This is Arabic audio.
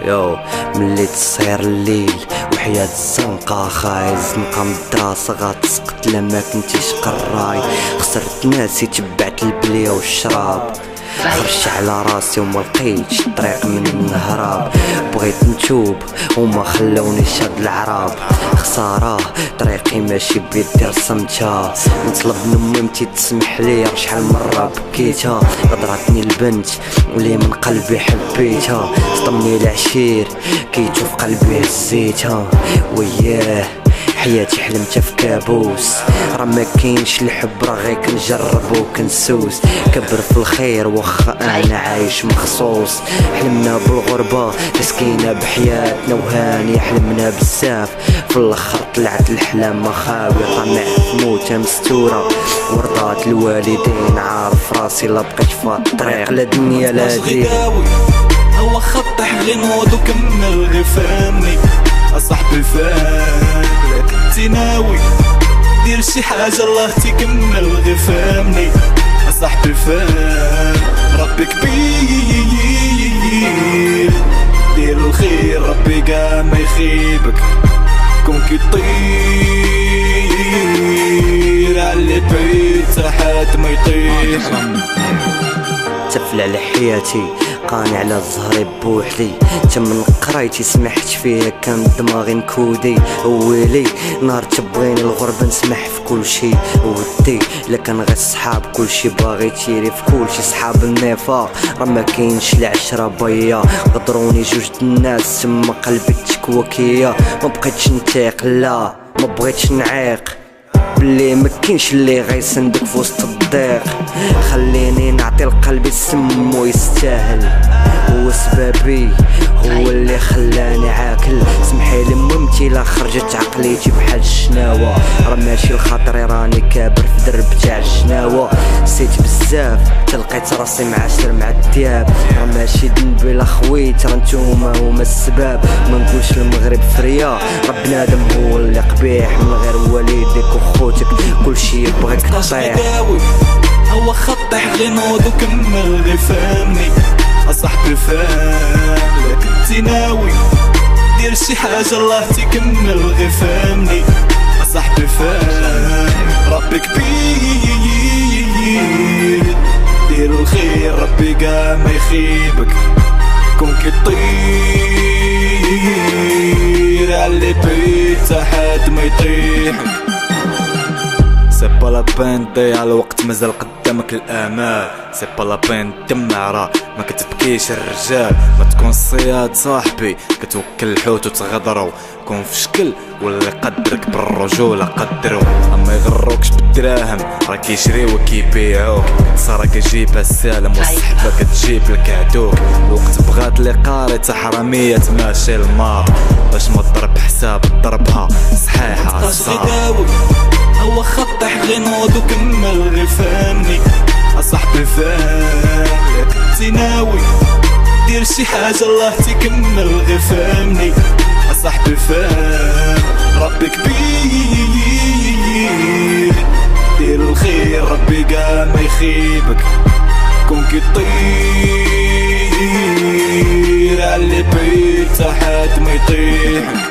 يو ملي تصير الليل وحياة الزنقة خايز نبقى من الدراسة غتسقط لما كنتيش قراي. خسرت ناسي تبعت البلية والشراب، خرجت على راسي وما لقيتش الطريق من الهراب. بغيت نتوب وما خلونيش هاد العراب. خسارة طريقي ماشي بيدي رسمتها، نطلب من امي تسمح لي شحال مرة بكيتها. غدرتني البنت اللي من قلبي حبيتها، صدمني العشير كيتو في قلبي هزيتها. وياه حياتي حلمتها في كابوس، راه ما كاينش الحب راه غير كنجرب وكنسوس. كبر في الخير واخا انا عايش مخصوص. حلمنا بالغربة مسكينة بحياتنا وهاني حلمنا بزاف، في الاخر طلعت الحلام مخاوي طمع في موتها مستورة. ورضات الوالدين عارف راسي لا بقيت في الطريق لا دنيا لا دين. هو خطح غير نوض وكمل غير فهمني اصاحبي فاهم كنتي ناوي دير شي حاجة الله تكمل غير فهمني اصاحبي فاهم. ربي كبير دير الخير ربي كاع ما يخيبك، كون كيطير على بعيد حتى ما يطيح. تفل على حياتي قاني على ظهري بوحدي، تمن قرايتي سمحت فيها كان دماغي نكودي. ويلي نهار تبغيني الغربة نسمح في كل شي ودي، لكن غير الصحاب كل شي باغي تيري في كل شي. صحاب النفاق راه ما كاينش العشرة بيا، غدروني جوج الناس تما قلبي تكوكيا. ما بقيتش نتيق لا ما بغيتش نعيق، بلي مكينش اللي غيسندك في وسط الضيق. خليني نعطي لقلبي السم ويستاهل، هو سبابي هو اللي خلاني عاكل. سمحيلي ممتي لا خرجت عقليتي بحال الشناوة، راه ماشي الخاطري راني كابر في درب تاع الجناوة. نسيت بزاف تلقيت راسي معاشر مع الدياب، راه ماشي ذنبي لا خويت راه نتوما هما السباب. ما نقولش المغرب فريا راه بنادم هو اللي قبيح، من غير والديك وخوتك كلشي يبغيك تطيح. هو خطح غير نوض وكمل غير فهمني اصاحبي فاهم كنتي ناوي دير شي حاجة الله تكمل غير فهمني اصاحبي فاهم. ربي كبير دير الخير ربي كاع ما يخيبك، كون كيطير على بعيد حد ما يطيح. سي با لا بين ضيع الوقت مازال قدامك الامال، سي با لا بين دمع راه ما كتبكيش الرجال. ما تكون صياد صاحبي كتوكل الحوت وتغدرو، كون في شكل واللي قدرك بالرجولة قدرو. اما يغروكش بالدراهم راه كيشريو وكيبيعوك، صرا كيجيبها السالم والصحبة كتجيب لك عدوك. الوقت بغات لي قاري تا حرامية تماشي المار، باش ما تضرب حساب ضربها صحيحة صار. هو خطح غير نوض وكمل غير فهمني اصاحبي فاهم كنتي ناوي دير شي حاجة الله تكمل غير فهمني اصاحبي فاهم. ربي كبير دير الخير ربي كاع ما يخيبك، كون كيطير على بعيد حد ما يطيح.